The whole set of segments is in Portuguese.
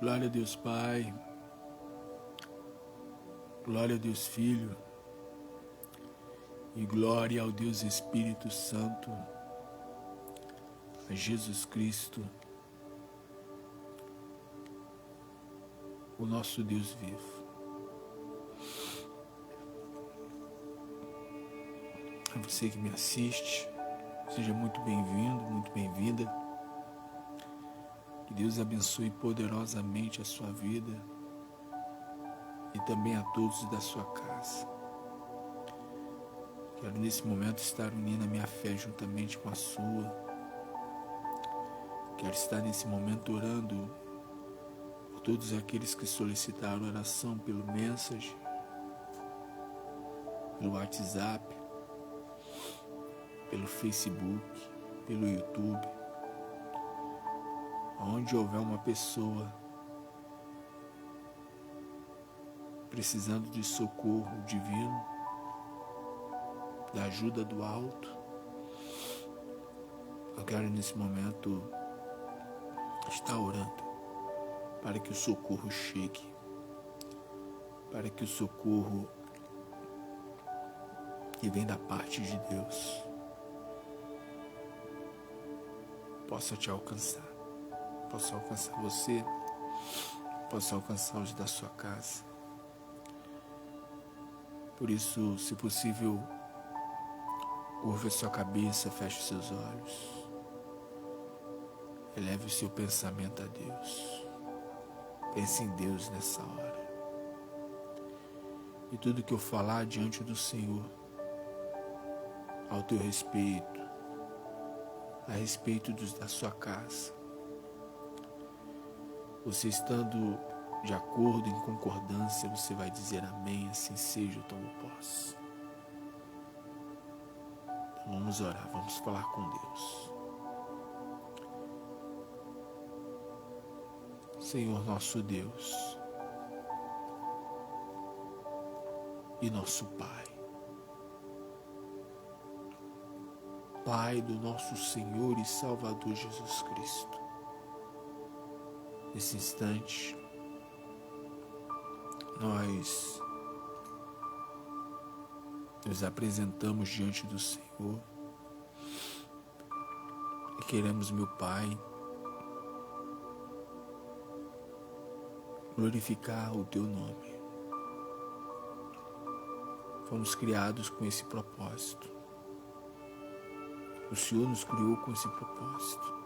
Glória a Deus Pai, glória a Deus Filho e glória ao Deus Espírito Santo, a Jesus Cristo, o nosso Deus vivo. A você que me assiste, seja muito bem-vindo, muito bem-vinda. Que Deus abençoe poderosamente a sua vida e também a todos da sua casa. Quero nesse momento estar unindo a minha fé juntamente com a sua. Quero estar nesse momento orando por todos aqueles que solicitaram oração pelo Message, pelo WhatsApp, pelo Facebook, pelo YouTube. Onde houver uma pessoa precisando de socorro divino, da ajuda do alto, eu quero nesse momento estar orando para que o socorro chegue, para que o socorro que vem da parte de Deus possa te alcançar. Possa alcançar você, possa alcançar os da sua casa. Por isso, se possível, curva a sua cabeça, feche os seus olhos. Eleve o seu pensamento a Deus. Pense em Deus nessa hora. E tudo que eu falar diante do Senhor, ao teu respeito, a respeito dos da sua casa, você estando de acordo, em concordância, você vai dizer amém, assim seja, eu tomo posse. Então vamos orar, vamos falar com Deus. Senhor nosso Deus e nosso Pai, Pai do nosso Senhor e Salvador Jesus Cristo, nesse instante, nós nos apresentamos diante do Senhor e queremos, meu Pai, glorificar o Teu nome. Fomos criados com esse propósito. O Senhor nos criou com esse propósito.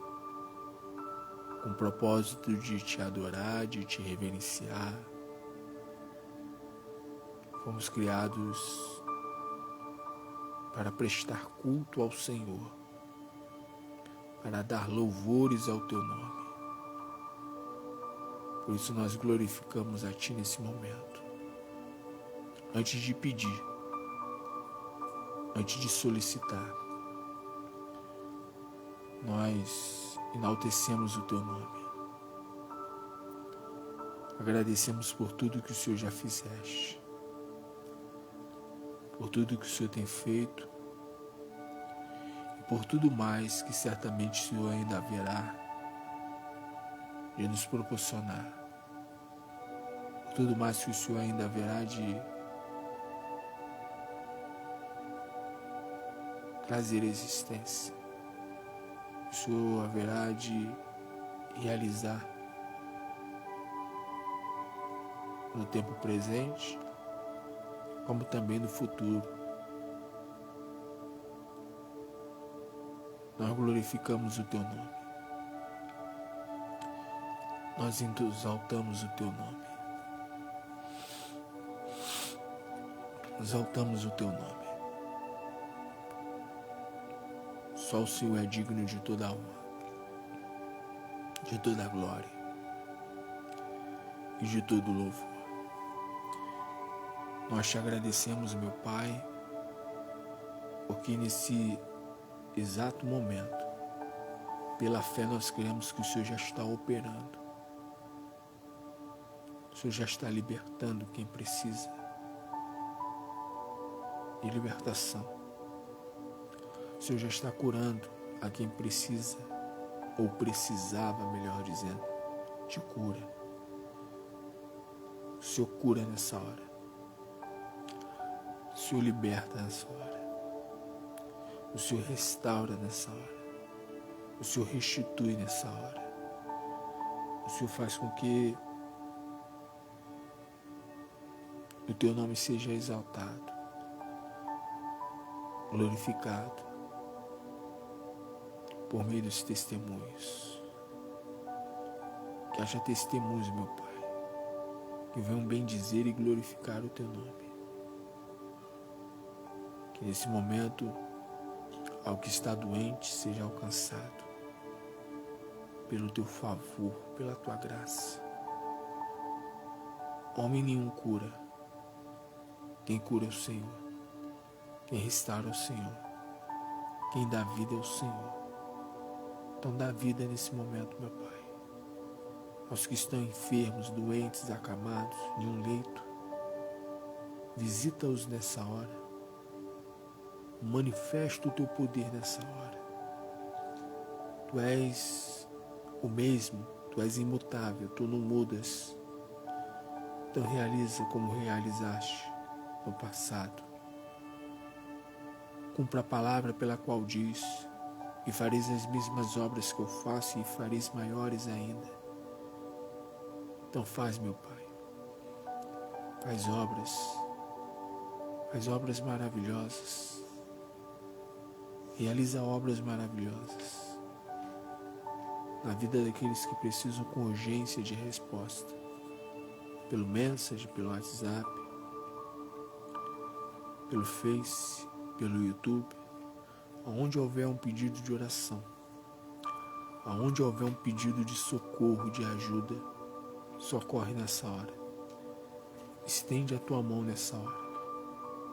Com o propósito de Te adorar, de Te reverenciar. Fomos criados para prestar culto ao Senhor, para dar louvores ao Teu nome. Por isso nós glorificamos a Ti nesse momento. Antes de pedir, antes de solicitar, nós enaltecemos o Teu nome. Agradecemos por tudo que o Senhor já fizeste, por tudo que o Senhor tem feito e por tudo mais que certamente o Senhor ainda haverá de nos proporcionar, por tudo mais que o Senhor ainda haverá de trazer existência. O Senhor haverá de realizar no tempo presente, como também no futuro. Nós glorificamos o Teu nome. Nós exaltamos o Teu nome. Exaltamos o Teu nome. Só o Senhor é digno de toda a honra, de toda a glória e de todo o louvor. Nós Te agradecemos, meu Pai, porque nesse exato momento, pela fé nós cremos que o Senhor já está operando. O Senhor já está libertando quem precisa de libertação. O Senhor já está curando a quem precisa, ou precisava, melhor dizendo, de cura. O Senhor cura nessa hora. O Senhor liberta nessa hora. O Senhor restaura nessa hora. O Senhor restitui nessa hora. O Senhor faz com que o Teu nome seja exaltado, glorificado por meio dos testemunhos. Que haja testemunhos, meu Pai, que venham bendizer e glorificar o Teu nome. Que nesse momento, ao que está doente, seja alcançado pelo Teu favor, pela Tua graça. Homem nenhum cura. Quem cura é o Senhor. Quem restaura é o Senhor. Quem dá vida é o Senhor. Então dá vida nesse momento, meu Pai. Aos que estão enfermos, doentes, acamados, em um leito, visita-os nessa hora. Manifesta o Teu poder nessa hora. Tu és o mesmo, Tu és imutável, Tu não mudas. Então realiza como realizaste no passado. Cumpra a palavra pela qual diz: e fareis as mesmas obras que eu faço, e fareis maiores ainda. Então faz, meu Pai. Faz obras maravilhosas. Realiza obras maravilhosas na vida daqueles que precisam com urgência de resposta, pelo Message, pelo WhatsApp, pelo Face, pelo YouTube, aonde houver um pedido de oração, aonde houver um pedido de socorro, de ajuda, socorre nessa hora. Estende a Tua mão nessa hora.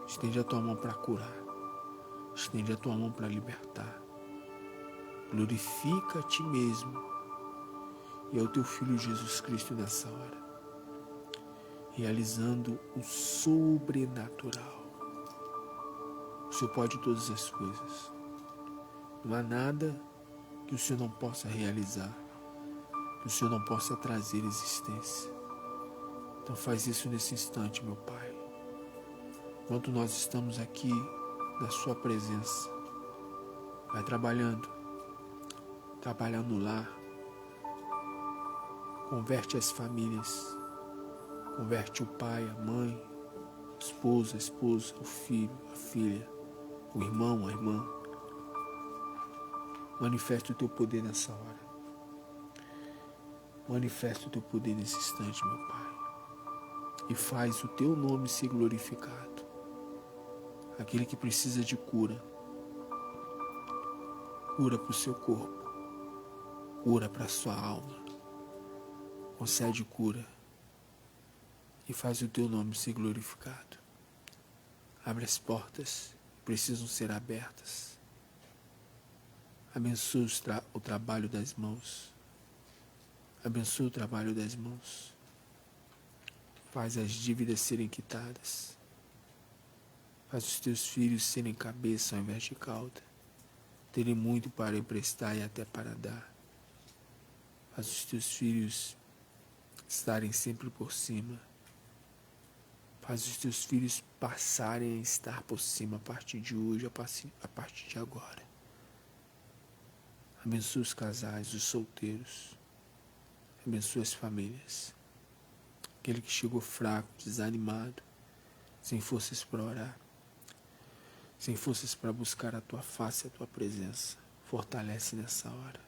Estende a Tua mão para curar. Estende a Tua mão para libertar. Glorifica a Ti mesmo e ao Teu Filho Jesus Cristo nessa hora, realizando o sobrenatural. O Senhor pode todas as coisas. Não há nada que o Senhor não possa realizar, que o Senhor não possa trazer existência. Então faz isso nesse instante, meu Pai. Enquanto nós estamos aqui na Sua presença, vai trabalhando no lar, converte as famílias, converte o pai, a mãe, a esposa, o filho, a filha, o irmão, a irmã. Manifesta o Teu poder nessa hora. Manifesta o Teu poder nesse instante, meu Pai. E faz o Teu nome ser glorificado. Aquele que precisa de cura, cura para o seu corpo, cura para a sua alma. Concede cura e faz o Teu nome ser glorificado. Abre as portas que precisam ser abertas. Abençoa o trabalho das mãos. Abençoa o trabalho das mãos. Faz as dívidas serem quitadas. Faz os Teus filhos serem cabeça ao invés de cauda. Terem muito para emprestar e até para dar. Faz os Teus filhos estarem sempre por cima. Faz os Teus filhos passarem a estar por cima a partir de hoje, a partir de agora. Abençoa os casais, os solteiros. Abençoa as famílias. Aquele que chegou fraco, desanimado, sem forças para orar, sem forças para buscar a Tua face, a Tua presença. Fortalece nessa hora.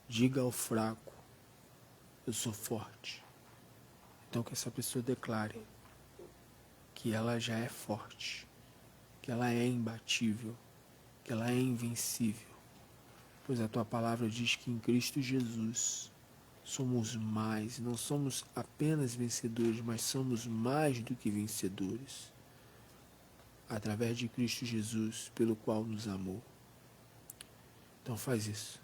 Diga ao fraco: eu sou forte. Então que essa pessoa declare que ela já é forte, que ela é imbatível, que ela é invencível. Pois a Tua palavra diz que em Cristo Jesus somos mais, não somos apenas vencedores, mas somos mais do que vencedores. Através de Cristo Jesus, pelo qual nos amou. Então faz isso.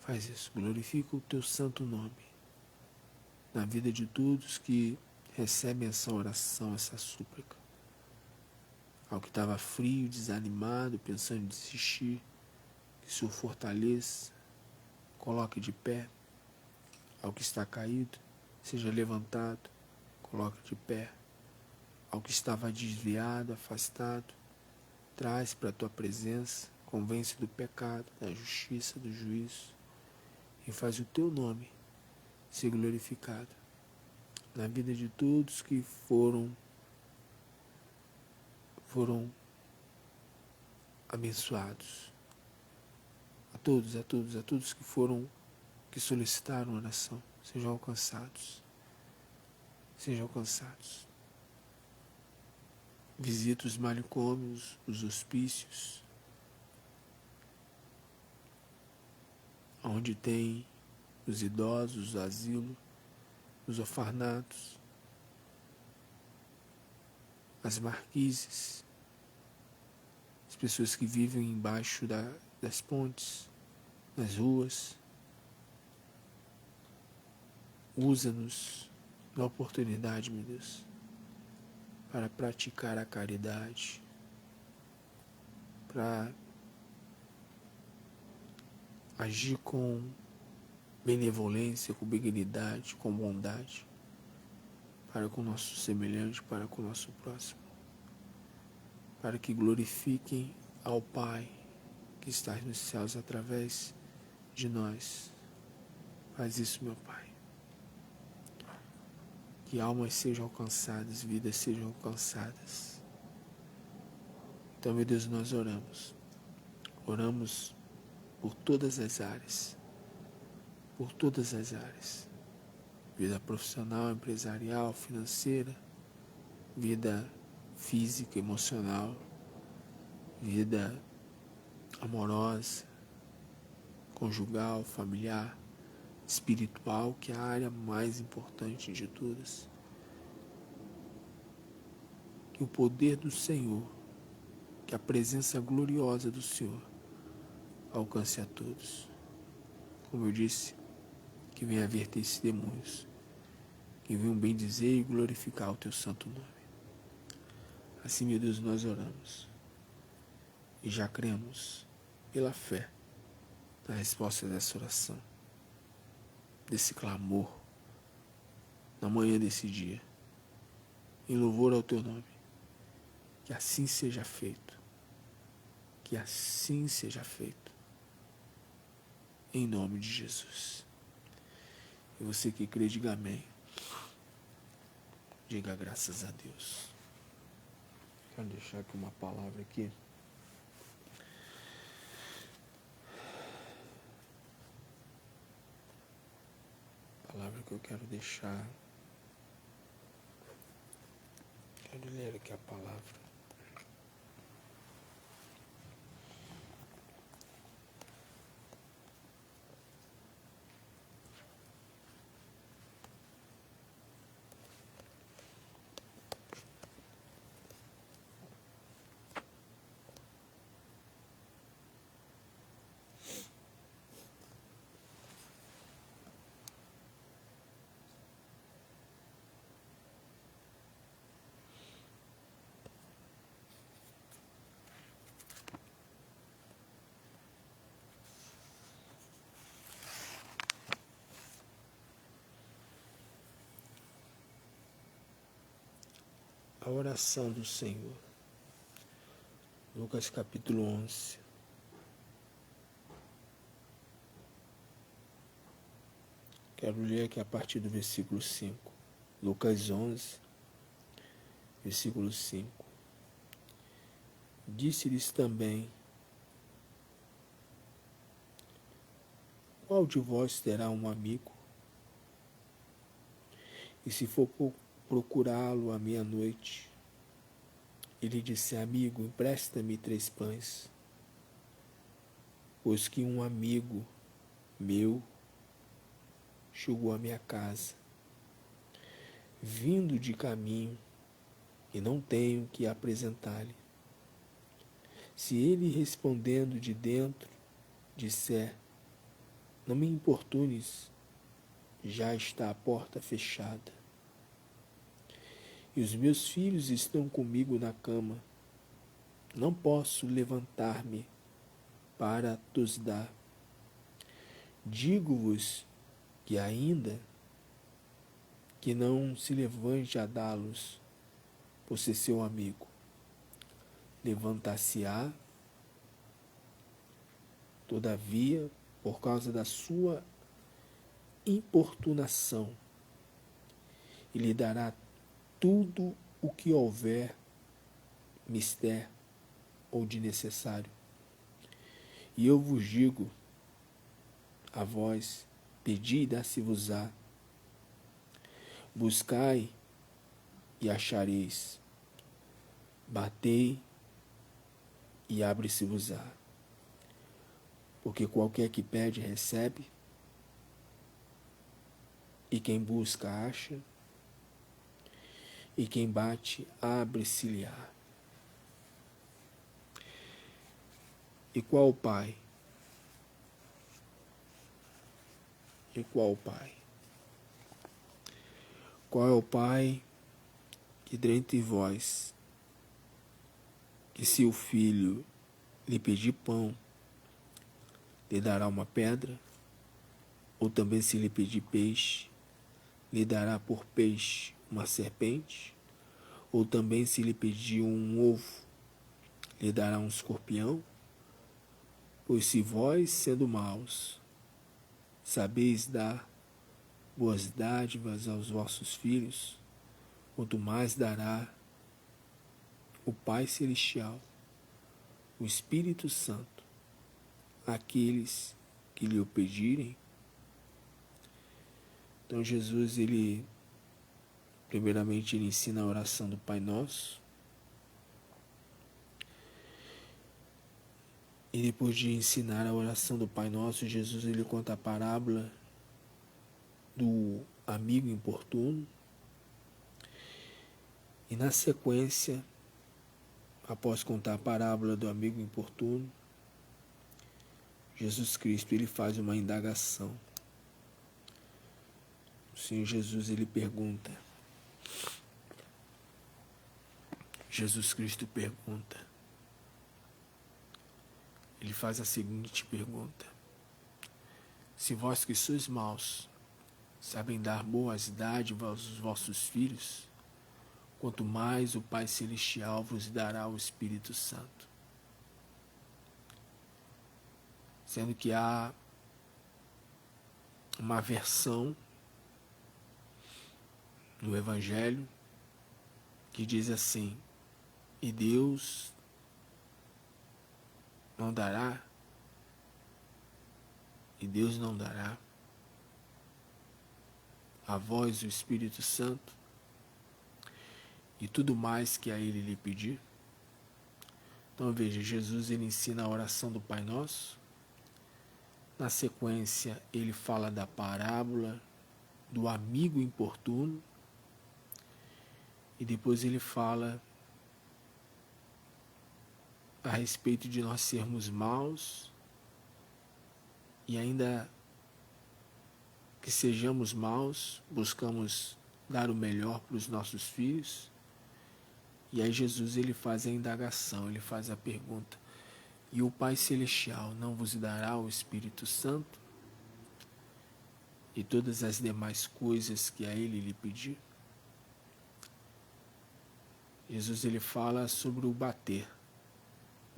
Faz isso. Glorifica o Teu santo nome na vida de todos que recebem essa oração, essa súplica. Ao que estava frio, desanimado, pensando em desistir, que o Senhor fortaleça, coloque de pé. Ao que está caído, seja levantado. coloca de pé. Ao que estava desviado, afastado, traz para a tua presença, convence do pecado, da justiça, do juízo, e faz o teu nome ser glorificado na vida de todos que foram abençoados. A todos que solicitaram oração, sejam alcançados. Sejam alcançados. Visita os manicômios, os hospícios, onde tem os idosos, os asilos, os orfanatos, as marquises, as pessoas que vivem embaixo das pontes, nas ruas. Usa-nos na oportunidade, meu Deus, para praticar a caridade, para agir com benevolência, com benignidade, com bondade, para com o nosso semelhante, para com o nosso próximo, para que glorifiquem ao Pai que está nos céus através de nós. Faz isso, meu Pai. Que almas sejam alcançadas, vidas sejam alcançadas. Então, meu Deus, nós oramos. Oramos por todas as áreas. Por todas as áreas. Vida profissional, empresarial, financeira, vida física, emocional, vida amorosa, conjugal, familiar, espiritual, que é a área mais importante de todas. Que o poder do Senhor, que a presença gloriosa do Senhor alcance a todos. Como eu disse, que venha haver testemunhos, que venham bem dizer e glorificar o teu santo nome. Assim, meu Deus, nós oramos e já cremos pela fé na resposta dessa oração, desse clamor, na manhã desse dia, em louvor ao teu nome. Que assim seja feito. Que assim seja feito. Em nome de Jesus. E você que crê, diga amém. Diga graças a Deus. Quero deixar aqui uma palavra aqui. Palavra que eu quero deixar. Quero ler aqui a palavra. A oração do Senhor. Lucas capítulo 11. Quero ler aqui a partir do versículo 5. Lucas 11, versículo 5. Disse-lhes também: qual de vós terá um amigo? E se for procurá-lo à meia-noite, e lhe disser: amigo, empresta-me 3 pães, pois que um amigo meu chegou à minha casa, vindo de caminho, e não tenho que apresentar-lhe. Se ele respondendo de dentro disser: não me importunes, já está a porta fechada, e os meus filhos estão comigo na cama, não posso levantar-me para tos dar. Digo-vos que ainda que não se levante a dá-los por ser seu amigo. Levantar-se-á, todavia, por causa da sua importunação, e lhe dará tudo o que houver mister ou de necessário. E eu vos digo, a vós, pedi e dá-se-vos-á, buscai e achareis, batei e abre-se-vos-á. Porque qualquer que pede, recebe, e quem busca, acha, e quem bate, abre-se-lhe-á. E qual pai? E qual pai? Qual é o pai que dentre vós, que se o filho lhe pedir pão, lhe dará uma pedra? Ou também se lhe pedir peixe, lhe dará por peixe uma serpente? Ou também se lhe pedir um ovo, lhe dará um escorpião? Pois se vós, sendo maus, sabeis dar boas dádivas aos vossos filhos, quanto mais dará o Pai Celestial, o Espírito Santo, àqueles que lhe o pedirem. Então Jesus, primeiramente, ele ensina a oração do Pai Nosso. E depois de ensinar a oração do Pai Nosso, Jesus ele conta a parábola do amigo importuno. E na sequência, após contar a parábola do amigo importuno, Jesus Cristo ele faz uma indagação. O Senhor Jesus ele pergunta. Jesus Cristo pergunta. Ele faz a seguinte pergunta: se vós que sois maus, sabem dar boas dádivas aos vossos filhos, quanto mais o Pai Celestial vos dará o Espírito Santo. Sendo que há uma versão no Evangelho que diz assim: e Deus não dará, e Deus não dará a vós o Espírito Santo e tudo mais que a ele lhe pedir. Então veja, Jesus ele ensina a oração do Pai Nosso. Na sequência ele fala da parábola do amigo importuno e depois ele fala a respeito de nós sermos maus e ainda que sejamos maus, buscamos dar o melhor para os nossos filhos. E aí Jesus ele faz a indagação, ele faz a pergunta: e o Pai Celestial não vos dará o Espírito Santo e todas as demais coisas que a ele lhe pedir? Jesus ele fala sobre o bater.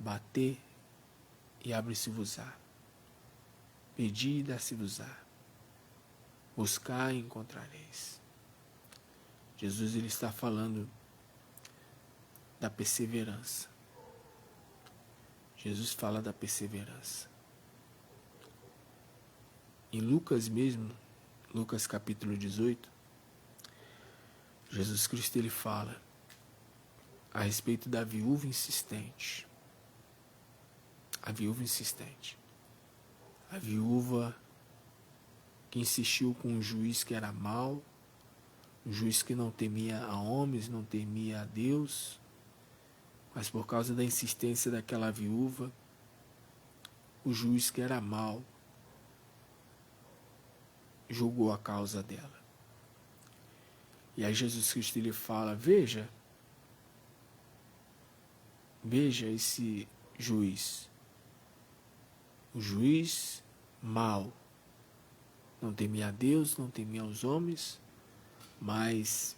Bater e abre-se-vos-á. Pedi e dá-se-vos-á. Buscar e encontrareis. Jesus ele está falando da perseverança. Jesus fala da perseverança. Em Lucas mesmo, Lucas capítulo 18, Jesus Cristo ele fala a respeito da viúva insistente. A viúva insistente. A viúva que insistiu com um juiz que era mau, um juiz que não temia a homens, não temia a Deus, mas por causa da insistência daquela viúva, o juiz que era mau julgou a causa dela. E aí Jesus Cristo ele fala: veja esse juiz. O juiz mau não temia a Deus, não temia aos homens, mas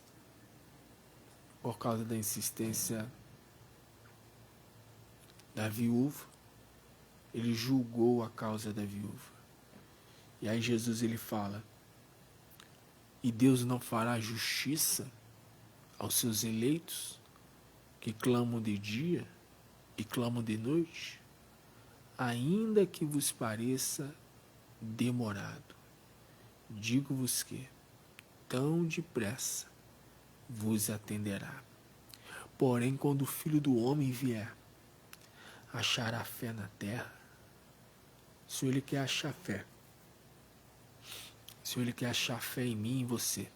por causa da insistência da viúva, ele julgou a causa da viúva. E aí Jesus ele fala: e Deus não fará justiça aos seus eleitos, que clamam de dia e clamam de noite, ainda que vos pareça demorado. Digo-vos que tão depressa vos atenderá. Porém, quando o Filho do Homem vier, achará fé na terra? Se ele quer achar fé, se ele quer achar fé em mim e em você,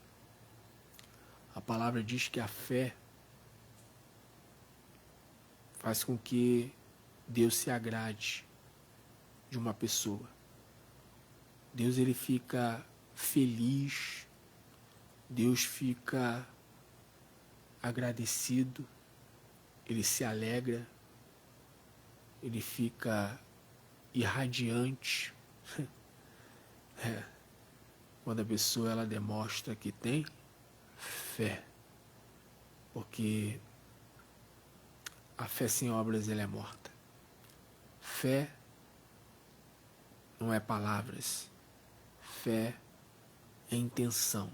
a palavra diz que a fé faz com que Deus se agrade de uma pessoa. Deus ele fica feliz, Deus fica agradecido, ele se alegra, ele fica irradiante. Quando a pessoa ela demonstra que tem fé, porque a fé sem obras ela é morta. Fé não é palavras, fé é intenção.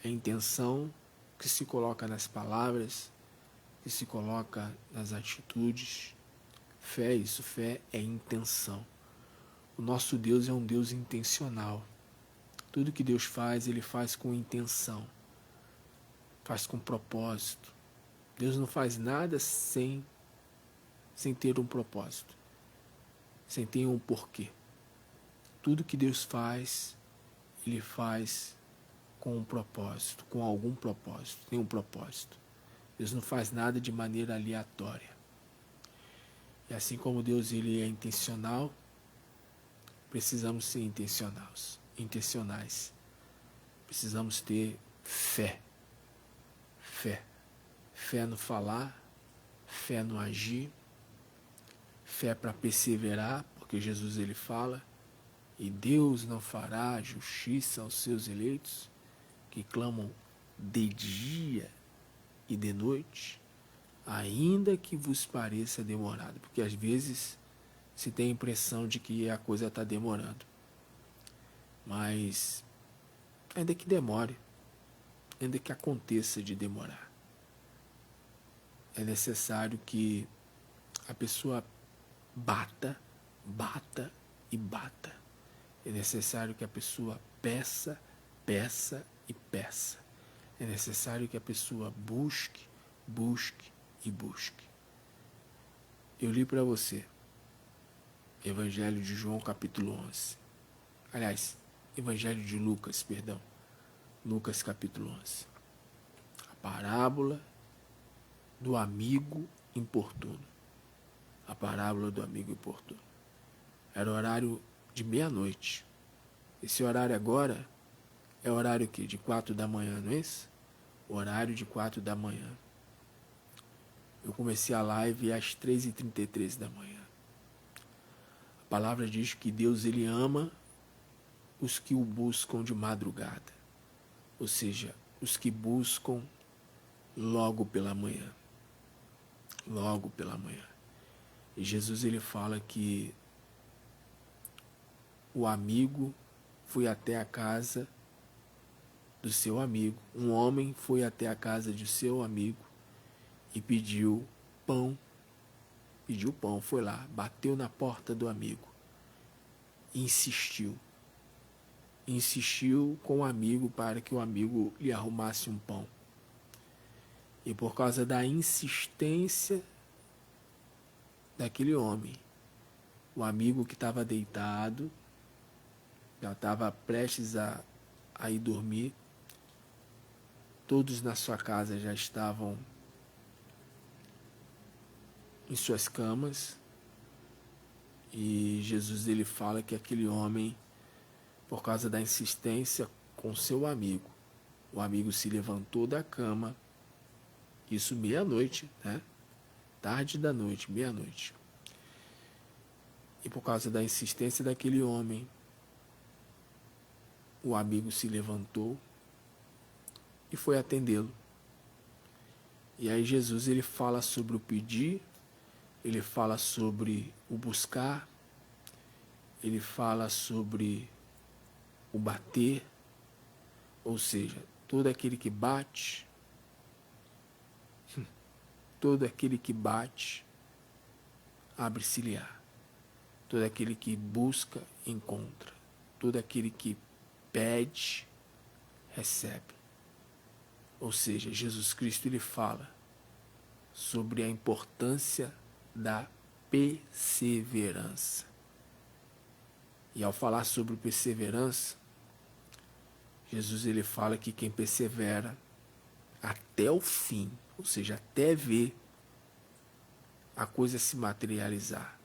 É intenção que se coloca nas palavras, que se coloca nas atitudes. Fé é isso, fé é intenção. O nosso Deus é um Deus intencional. Tudo que Deus faz, Ele faz com intenção, faz com propósito. Deus não faz nada sem ter um propósito, sem ter um porquê. Tudo que Deus faz, Ele faz com um propósito, com algum propósito, tem um propósito. Deus não faz nada de maneira aleatória. E assim como Deus ele é intencional, precisamos ser intencionais. Precisamos ter fé. Fé no falar, fé no agir, fé para perseverar, porque Jesus ele fala: e Deus não fará justiça aos seus eleitos, que clamam de dia e de noite, ainda que vos pareça demorado. Porque às vezes se tem a impressão de que a coisa está demorando. Mas ainda que demore, ainda que aconteça de demorar, é necessário que a pessoa bata e bata. É necessário que a pessoa peça e peça. É necessário que a pessoa busque e busque. Eu li para você Evangelho de João capítulo 11. Aliás, Evangelho de Lucas, perdão. Lucas capítulo 11. A parábola do amigo importuno. A parábola do amigo importuno. Era o horário de meia-noite. Esse horário agora é o horário que? De 4 da manhã, não é isso? O horário de 4 da manhã. Eu comecei a live às 3h33 da manhã. A palavra diz que Deus ele ama os que o buscam de madrugada. Ou seja, os que buscam logo pela manhã. Logo pela manhã. E Jesus ele fala que o amigo foi até a casa do seu amigo. Um homem foi até a casa de seu amigo e pediu pão. Pediu pão, foi lá, bateu na porta do amigo. Insistiu com o amigo para que o amigo lhe arrumasse um pão. E por causa da insistência daquele homem, o amigo que estava deitado, já estava prestes a ir dormir, todos na sua casa já estavam em suas camas, e Jesus ele fala que aquele homem, por causa da insistência com seu amigo, o amigo se levantou da cama, isso meia-noite, né? Tarde da noite, meia-noite. E por causa da insistência daquele homem, o amigo se levantou, e foi atendê-lo. E aí Jesus ele fala sobre o pedir, ele fala sobre o buscar, ele fala sobre o bater, ou seja, todo aquele que bate, todo aquele que bate, abre-se-lhe-á. Todo aquele que busca, encontra. Todo aquele que pede, recebe. Ou seja, Jesus Cristo ele fala sobre a importância da perseverança. E ao falar sobre perseverança, Jesus ele fala que quem persevera até o fim, ou seja, até ver a coisa se materializar,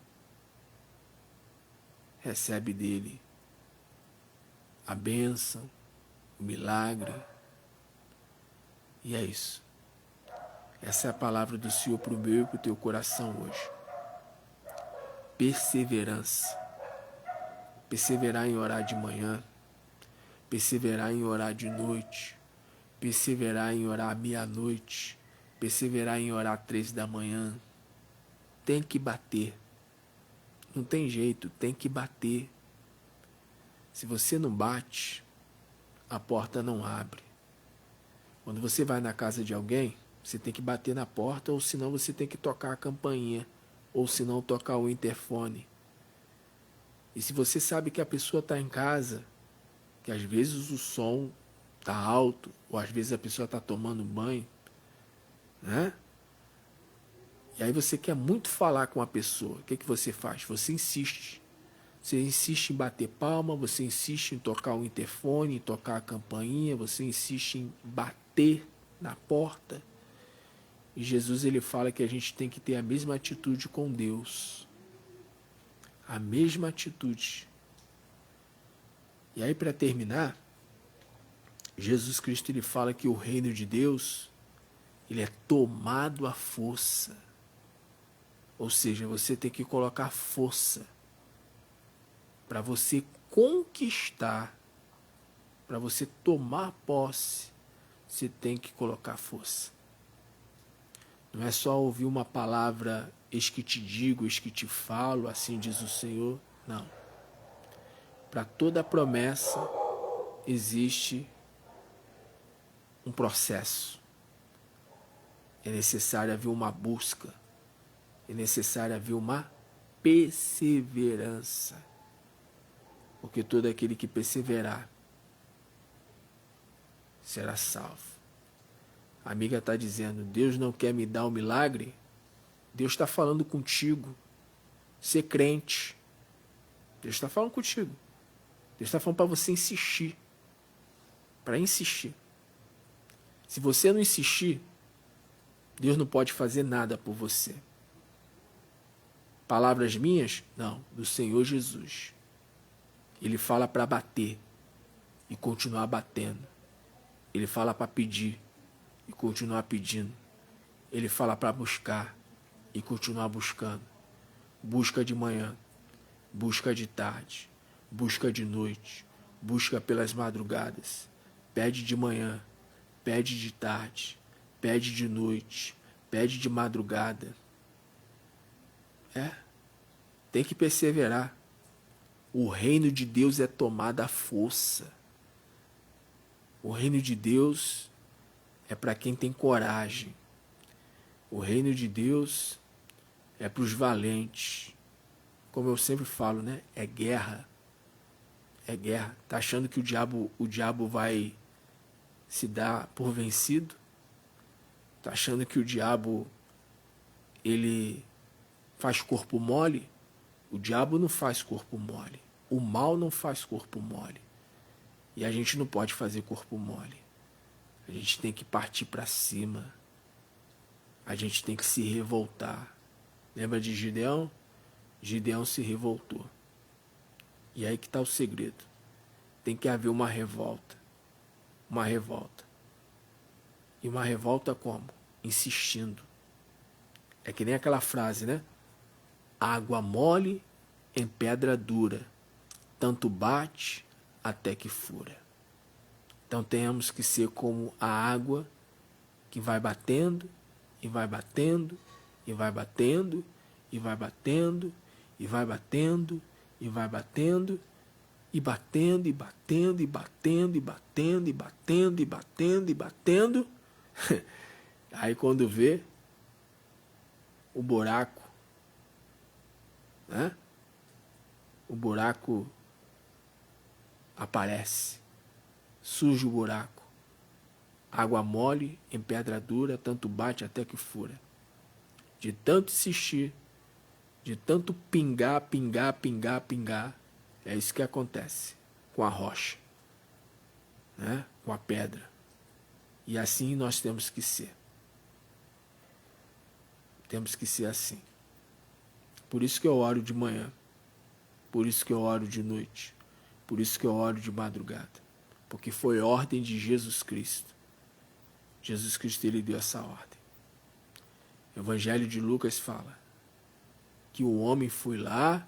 recebe dele a bênção, o milagre. E é isso. Essa é a palavra do Senhor para o meu e para o teu coração hoje. Perseverança. Perseverar em orar de manhã, perseverar em orar de noite, perseverar em orar à meia-noite, perseverar em orar 3 da manhã. Tem que bater. Não tem jeito, tem que bater. Se você não bate, a porta não abre. Quando você vai na casa de alguém, você tem que bater na porta, ou senão você tem que tocar a campainha, ou senão tocar o interfone. E se você sabe que a pessoa está em casa, que às vezes o som está alto, ou às vezes a pessoa está tomando banho, né? E aí você quer muito falar com a pessoa, o que você faz? Você insiste. Você insiste em bater palma, você insiste em tocar o interfone, em tocar a campainha, você insiste em bater na porta. E Jesus ele fala que a gente tem que ter a mesma atitude com Deus. A mesma atitude. E aí, para terminar, Jesus Cristo ele fala que o reino de Deus ele é tomado à força. Ou seja, você tem que colocar força para você conquistar, para você tomar posse, você tem que colocar força. Não é só ouvir uma palavra, eis que te digo, eis que te falo, assim diz o Senhor. Não. Para toda promessa existe um processo. É necessário haver uma busca. É necessário haver uma perseverança. Porque todo aquele que perseverar será salvo. A amiga está dizendo, Deus não quer me dar um milagre? Deus está falando contigo. Ser crente. Deus está falando contigo. Deus está falando para você insistir. Para insistir. Se você não insistir, Deus não pode fazer nada por você. Palavras minhas? Não, do Senhor Jesus. Ele fala para bater e continuar batendo. Ele fala para pedir e continuar pedindo. Ele fala para buscar e continuar buscando. Busca de manhã, busca de tarde, busca de noite, busca pelas madrugadas. Pede de manhã, pede de tarde, pede de noite, pede de madrugada. Tem que perseverar. O reino de Deus é tomado à força. O reino de Deus é para quem tem coragem. O reino de Deus é para os valentes. Como eu sempre falo, né? É guerra. É guerra. Tá achando que o diabo vai se dar por vencido? Tá achando que o diabo ele faz corpo mole? O diabo não faz corpo mole. O mal não faz corpo mole. E a gente não pode fazer corpo mole. A gente tem que partir para cima. A gente tem que se revoltar. Lembra de Gideão? Gideão se revoltou. E aí que está o segredo. Tem que haver uma revolta. Uma revolta. E uma revolta como? Insistindo. É que nem aquela frase, né? Água mole em pedra dura, tanto bate até que fura. Então temos que ser como a água que vai batendo, e vai batendo, e vai batendo, e vai batendo, e vai batendo, e vai batendo, e batendo, e batendo, e batendo, e batendo, e batendo, e batendo, e batendo. Aí quando vê o buraco, né? O buraco aparece, surge o buraco. Água mole em pedra dura, tanto bate até que fura. De tanto insistir, de tanto pingar, pingar, pingar, pingar, é isso que acontece com a rocha, né? Com a pedra. E assim nós temos que ser. Temos que ser assim. Por isso que eu oro de manhã. Por isso que eu oro de noite. Por isso que eu oro de madrugada. Porque foi ordem de Jesus Cristo. Jesus Cristo, ele deu essa ordem. O Evangelho de Lucas fala que o homem foi lá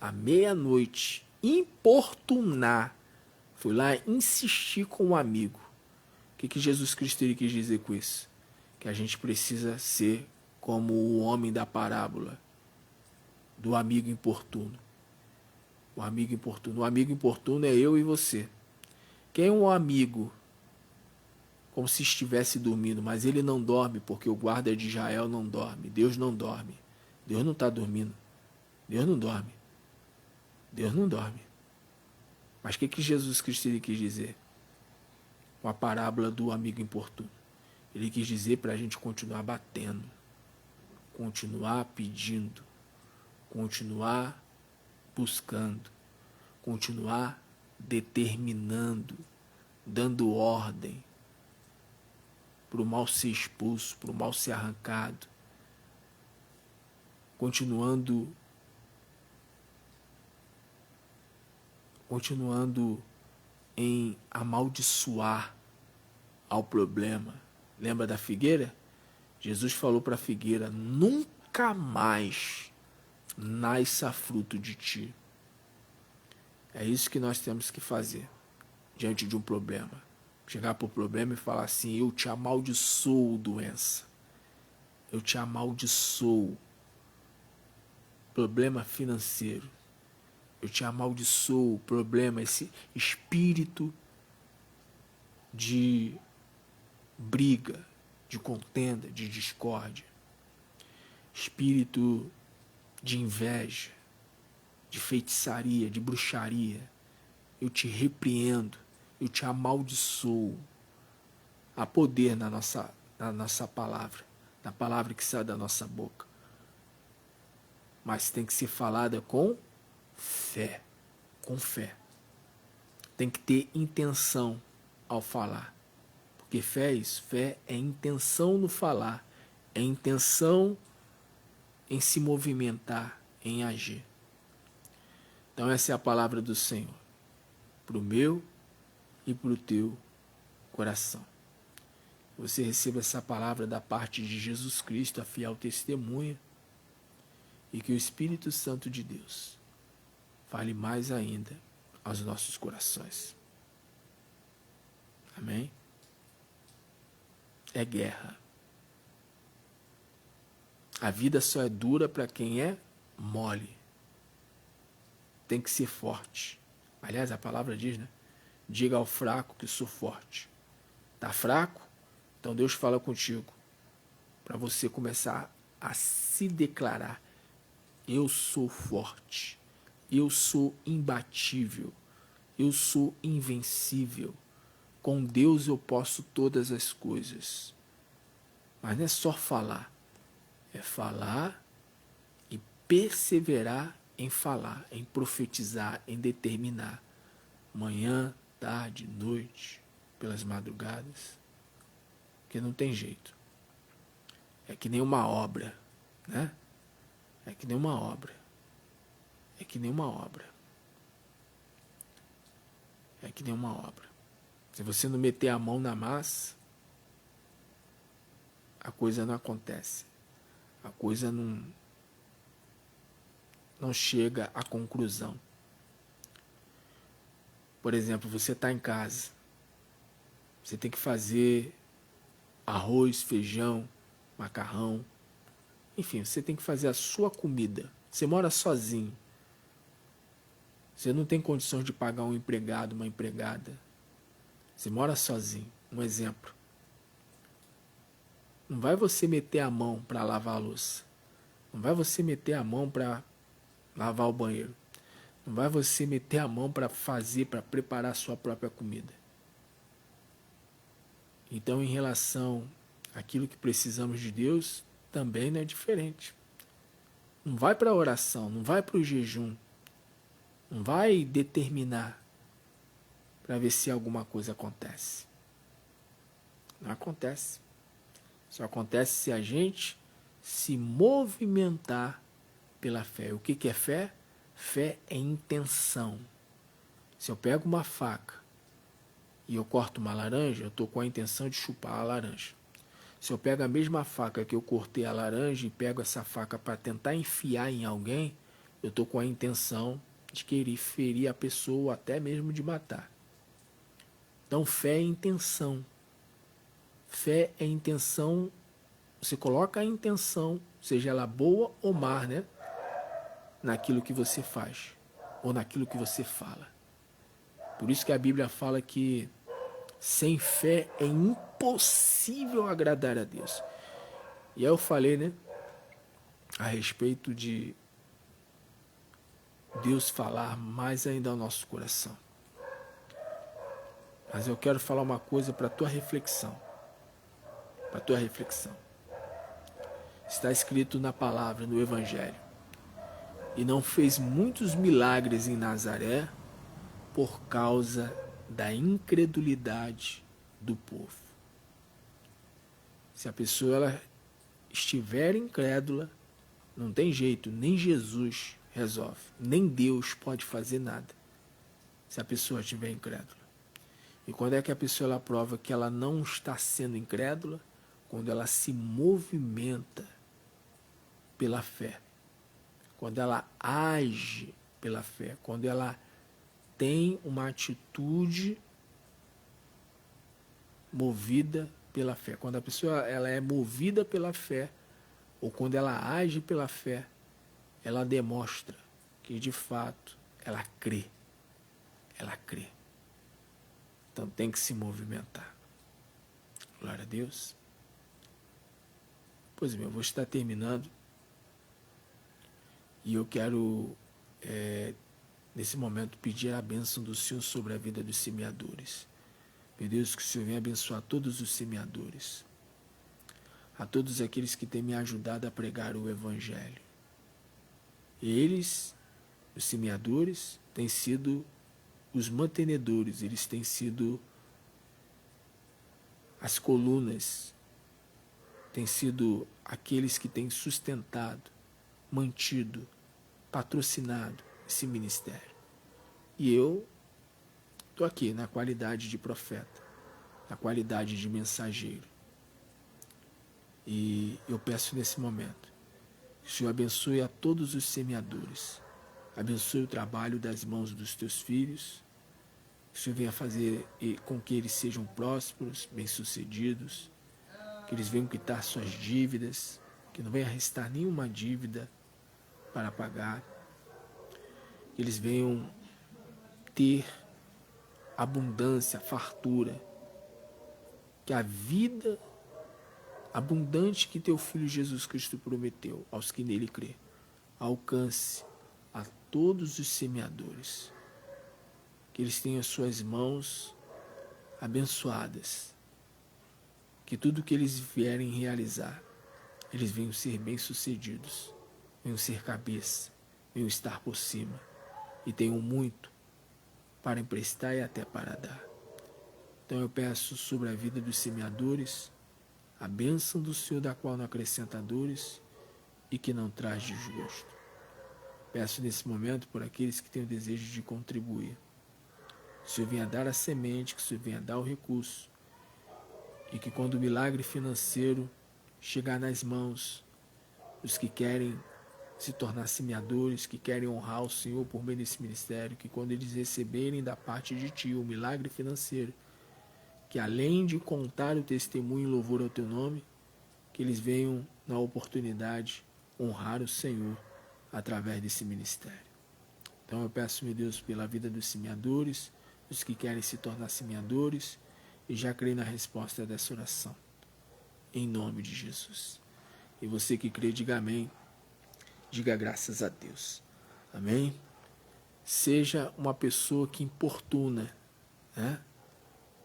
à meia-noite importunar, foi lá insistir com um amigo. O que Jesus Cristo ele quis dizer com isso? Que a gente precisa ser como o homem da parábola do amigo importuno. O amigo importuno. O amigo importuno é eu e você. Quem é um amigo? Como se estivesse dormindo, mas ele não dorme, porque o guarda de Israel não dorme. Deus não dorme. Deus não está dormindo. Deus não dorme. Deus não dorme. Mas o que Jesus Cristo ele quis dizer? Com a parábola do amigo importuno. Ele quis dizer para a gente continuar batendo, continuar pedindo, continuar buscando, continuar determinando, dando ordem para o mal ser expulso, para o mal ser arrancado, continuando em amaldiçoar ao problema. Lembra da figueira? Jesus falou para a figueira: nunca mais nasça fruto de ti. É isso que nós temos que fazer diante de um problema. Chegar para o problema e falar assim: eu te amaldiçoo, doença. Eu te amaldiçoo. Problema financeiro. Eu te amaldiçoo, problema, esse espírito de briga, de contenda, de discórdia. Espírito de inveja, de feitiçaria, de bruxaria. Eu te repreendo, eu te amaldiçoo. Há poder na nossa palavra, na palavra que sai da nossa boca. Mas tem que ser falada com fé, com fé. Tem que ter intenção ao falar. Porque fé é isso, fé é intenção no falar, é intenção em se movimentar, em agir. Então essa é a palavra do Senhor, para o meu e para o teu coração. Você receba essa palavra da parte de Jesus Cristo, a fiel testemunha, e que o Espírito Santo de Deus fale mais ainda aos nossos corações. Amém? É guerra. A vida só é dura para quem é mole. Tem que ser forte. Aliás, a palavra diz, né? Diga ao fraco que sou forte. Tá fraco? Então Deus fala contigo para você começar a se declarar: eu sou forte, eu sou imbatível, eu sou invencível. Com Deus eu posso todas as coisas. Mas não é só falar, é falar e perseverar em falar, em profetizar, em determinar. Manhã, tarde, noite, pelas madrugadas. Porque não tem jeito. É que nem uma obra, né? É que nem uma obra. É que nem uma obra. É que nem uma obra. Se você não meter a mão na massa, a coisa não acontece. A coisa não chega à conclusão. Por exemplo, você está em casa. Você tem que fazer arroz, feijão, macarrão. Enfim, você tem que fazer a sua comida. Você mora sozinho. Você não tem condições de pagar um empregado, uma empregada. Você mora sozinho. Um exemplo. Não vai você meter a mão para lavar a louça. Não vai você meter a mão para lavar o banheiro. Não vai você meter a mão para fazer, para preparar a sua própria comida. Então, em relação àquilo que precisamos de Deus, também não é diferente. Não vai para a oração, não vai para o jejum. Não vai determinar para ver se alguma coisa acontece. Não acontece. Só acontece se a gente se movimentar pela fé. O que é fé? Fé é intenção. Se eu pego uma faca e eu corto uma laranja, eu estou com a intenção de chupar a laranja. Se eu pego a mesma faca que eu cortei a laranja e pego essa faca para tentar enfiar em alguém, eu estou com a intenção de querer ferir a pessoa ou até mesmo de matar. Então fé é intenção. Fé é intenção. Você coloca a intenção, seja ela boa ou má, né? Naquilo que você faz ou naquilo que você fala. Por isso que a Bíblia fala que sem fé é impossível agradar a Deus. E aí eu falei, né, a respeito de Deus falar mais ainda ao nosso coração. Mas eu quero falar uma coisa para a tua reflexão. Para a tua reflexão. Está escrito na palavra, no Evangelho. E não fez muitos milagres em Nazaré por causa da incredulidade do povo. Se a pessoa ela estiver incrédula, não tem jeito, nem Jesus resolve, nem Deus pode fazer nada se a pessoa estiver incrédula. E quando é que a pessoa ela prova que ela não está sendo incrédula? Quando ela se movimenta pela fé, quando ela age pela fé, quando ela tem uma atitude movida pela fé. Quando a pessoa ela é movida pela fé, ou quando ela age pela fé, ela demonstra que de fato ela crê. Ela crê. Então tem que se movimentar. Glória a Deus. Pois bem, eu vou estar terminando. E eu quero, nesse momento, pedir a bênção do Senhor sobre a vida dos semeadores. Meu Deus, que o Senhor venha abençoar todos os semeadores. A todos aqueles que têm me ajudado a pregar o Evangelho. Eles, os semeadores, têm sido os mantenedores, eles têm sido as colunas, têm sido aqueles que têm sustentado, mantido, patrocinado esse ministério. E eu estou aqui na qualidade de profeta, na qualidade de mensageiro. E eu peço nesse momento que o Senhor abençoe a todos os semeadores, abençoe o trabalho das mãos dos teus filhos, que o Senhor venha fazer com que eles sejam prósperos, bem-sucedidos, que eles venham quitar suas dívidas, que não venha restar nenhuma dívida para pagar, que eles venham ter abundância, fartura, que a vida abundante que teu Filho Jesus Cristo prometeu aos que nele crê, alcance a todos os semeadores, que eles tenham suas mãos abençoadas, que tudo que eles vierem realizar, eles venham ser bem-sucedidos, venham ser cabeça, venham estar por cima e tenham muito para emprestar e até para dar. Então eu peço sobre a vida dos semeadores a bênção do Senhor, da qual não acrescenta dores e que não traz desgosto. Peço nesse momento por aqueles que têm o desejo de contribuir. Que o Senhor venha dar a semente, que o Senhor venha dar o recurso, e que quando o milagre financeiro chegar nas mãos dos que querem se tornar semeadores, que querem honrar o Senhor por meio desse ministério, que quando eles receberem da parte de Ti o milagre financeiro, que além de contar o testemunho em louvor ao teu nome, que eles venham na oportunidade honrar o Senhor através desse ministério. Então eu peço, meu Deus, pela vida dos semeadores, dos que querem se tornar semeadores, e já creio na resposta dessa oração. Em nome de Jesus. E você que crê, diga amém. Diga graças a Deus. Amém? Seja uma pessoa que importuna, né?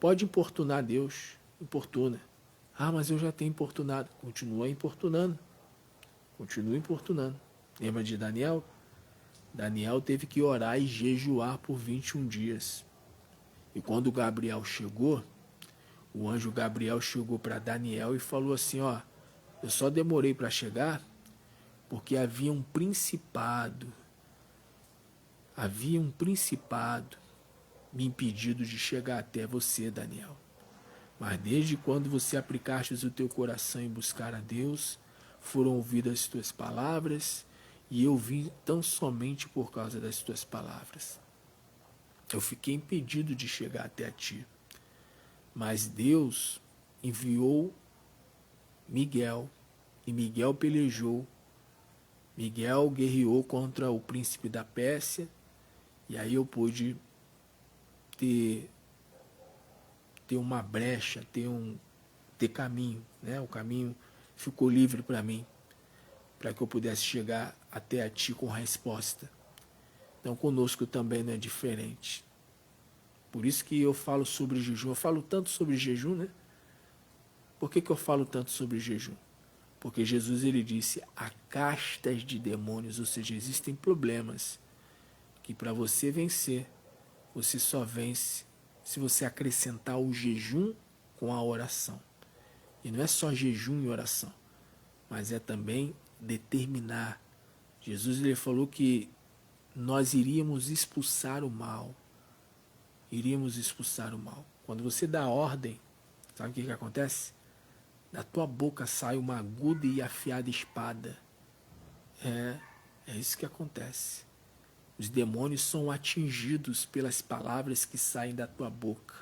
Pode importunar Deus, importuna. Mas eu já tenho importunado. Continua importunando. Continua importunando. Lembra de Daniel? Daniel teve que orar e jejuar por 21 dias. E quando Gabriel chegou, o anjo Gabriel chegou para Daniel e falou assim, eu só demorei para chegar porque havia um principado me impedido de chegar até você, Daniel. Mas desde quando você aplicaste o teu coração em buscar a Deus, foram ouvidas as tuas palavras, e eu vim tão somente por causa das tuas palavras. Eu fiquei impedido de chegar até a ti. Mas Deus enviou Miguel, e Miguel pelejou. Miguel guerreou contra o príncipe da Pérsia, e aí eu pude ter uma brecha, ter caminho, né? O caminho ficou livre para mim, para que eu pudesse chegar até a ti com resposta. Então conosco também não é diferente. Por isso que eu falo sobre jejum. Eu falo tanto sobre jejum, né? Por que eu falo tanto sobre jejum? Porque Jesus, ele disse, há castas de demônios, ou seja, existem problemas que para você vencer, você só vence se você acrescentar o jejum com a oração. E não é só jejum e oração, mas é também determinar. Jesus, ele falou que nós iríamos expulsar o mal. Iríamos expulsar o mal. Quando você dá ordem, sabe o que acontece? Da tua boca sai uma aguda e afiada espada. É isso que acontece. Os demônios são atingidos pelas palavras que saem da tua boca.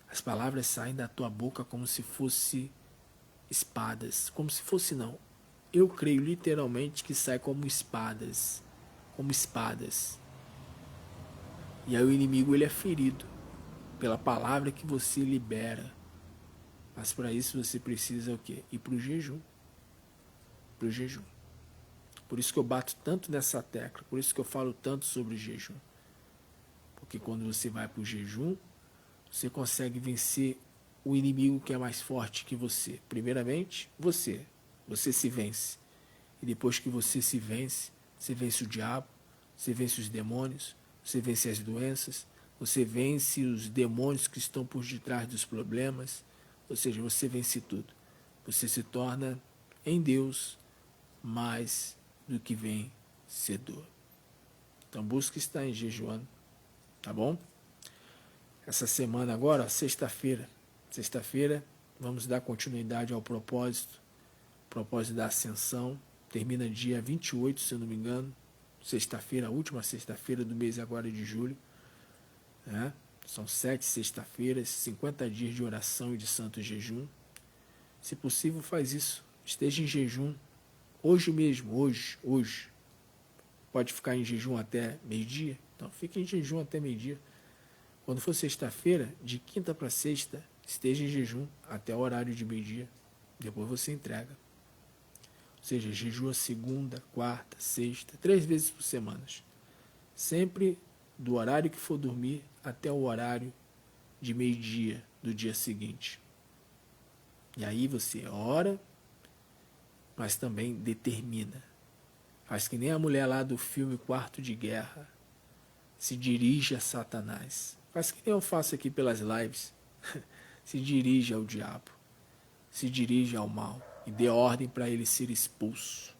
As palavras saem da tua boca como se fossem espadas. Como se fosse, não. Eu creio literalmente que sai como espadas. Como espadas. E aí o inimigo, ele é ferido pela palavra que você libera. Mas para isso você precisa o quê? Ir para o jejum. Para o jejum. Por isso que eu bato tanto nessa tecla. Por isso que eu falo tanto sobre o jejum. Porque quando você vai para o jejum, você consegue vencer o inimigo que é mais forte que você. Primeiramente, você. Você se vence. E depois que você se vence, você vence o diabo, você vence os demônios, você vence as doenças, você vence os demônios que estão por detrás dos problemas. Ou seja, você vence tudo. Você se torna em Deus mais do que vencedor. Então busque estar em jejuando, tá bom? Essa semana agora, sexta-feira, vamos dar continuidade ao propósito da ascensão. Termina dia 28, se eu não me engano, sexta-feira, a última sexta-feira do mês agora de julho, né? São 7 sexta-feiras, 50 dias de oração e de santo jejum. Se possível, faz isso. Esteja em jejum. Hoje mesmo, hoje. Pode ficar em jejum até meio-dia? Então, fique em jejum até meio-dia. Quando for sexta-feira, de quinta para sexta, esteja em jejum até o horário de meio-dia. Depois você entrega. Ou seja, jejua segunda, quarta, sexta, 3 vezes por semana. Sempre do horário que for dormir até o horário de meio-dia do dia seguinte. E aí você ora, mas também determina. Faz que nem a mulher lá do filme Quarto de Guerra. Se dirige a Satanás. Faz que nem eu faço aqui pelas lives. Se dirige ao diabo. Se dirige ao mal. E dê ordem para ele ser expulso.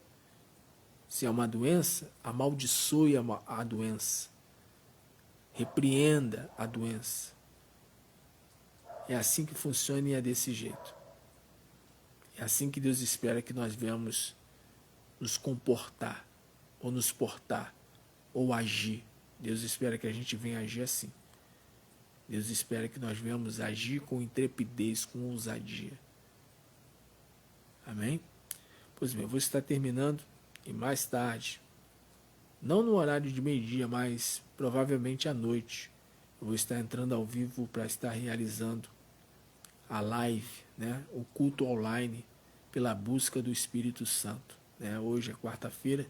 Se é uma doença, amaldiçoe a doença. Repreenda a doença. É assim que funciona e é desse jeito. É assim que Deus espera que nós venhamos nos comportar, ou nos portar, ou agir. Deus espera que a gente venha agir assim. Deus espera que nós venhamos agir com intrepidez, com ousadia. Amém? Pois bem, eu vou estar terminando e mais tarde, não no horário de meio-dia, mas provavelmente à noite, eu vou estar entrando ao vivo para estar realizando a live, né? O culto online pela busca do Espírito Santo. Né? Hoje é quarta-feira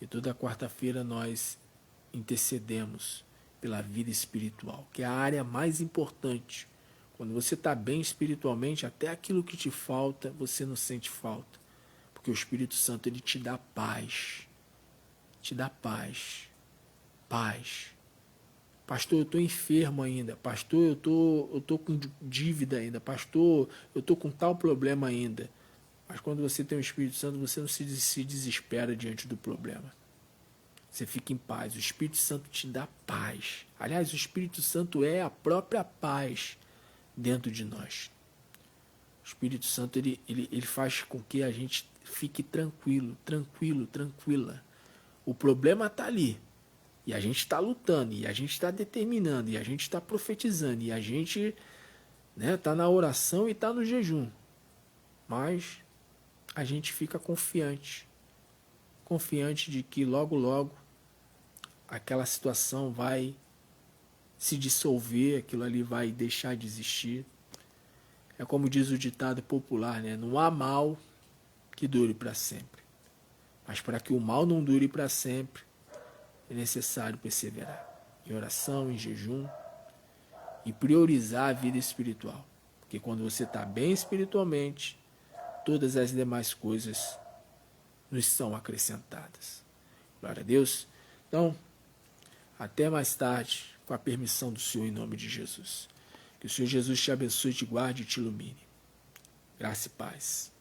e toda quarta-feira nós intercedemos pela vida espiritual, que é a área mais importante. Quando você está bem espiritualmente, até aquilo que te falta, você não sente falta. Porque o Espírito Santo, ele te dá paz. Te dá paz. Paz. Pastor, eu estou enfermo ainda. Pastor, eu tô com dívida ainda. Pastor, eu estou com tal problema ainda. Mas quando você tem o Espírito Santo, você não se desespera diante do problema. Você fica em paz. O Espírito Santo te dá paz. Aliás, o Espírito Santo é a própria paz dentro de nós. O Espírito Santo ele faz com que a gente fique tranquilo, tranquila. O problema está ali. E a gente está lutando, e a gente está determinando, e a gente está profetizando, e a gente está na oração e está no jejum. Mas a gente fica confiante. Confiante de que logo, logo, aquela situação vai se dissolver, aquilo ali vai deixar de existir. É como diz o ditado popular, né? Não há mal que dure para sempre. Mas para que o mal não dure para sempre, é necessário perseverar em oração, em jejum e priorizar a vida espiritual. Porque quando você está bem espiritualmente, todas as demais coisas nos são acrescentadas. Glória a Deus. Então, até mais tarde, com a permissão do Senhor, em nome de Jesus. Que o Senhor Jesus te abençoe, te guarde e te ilumine. Graça e paz.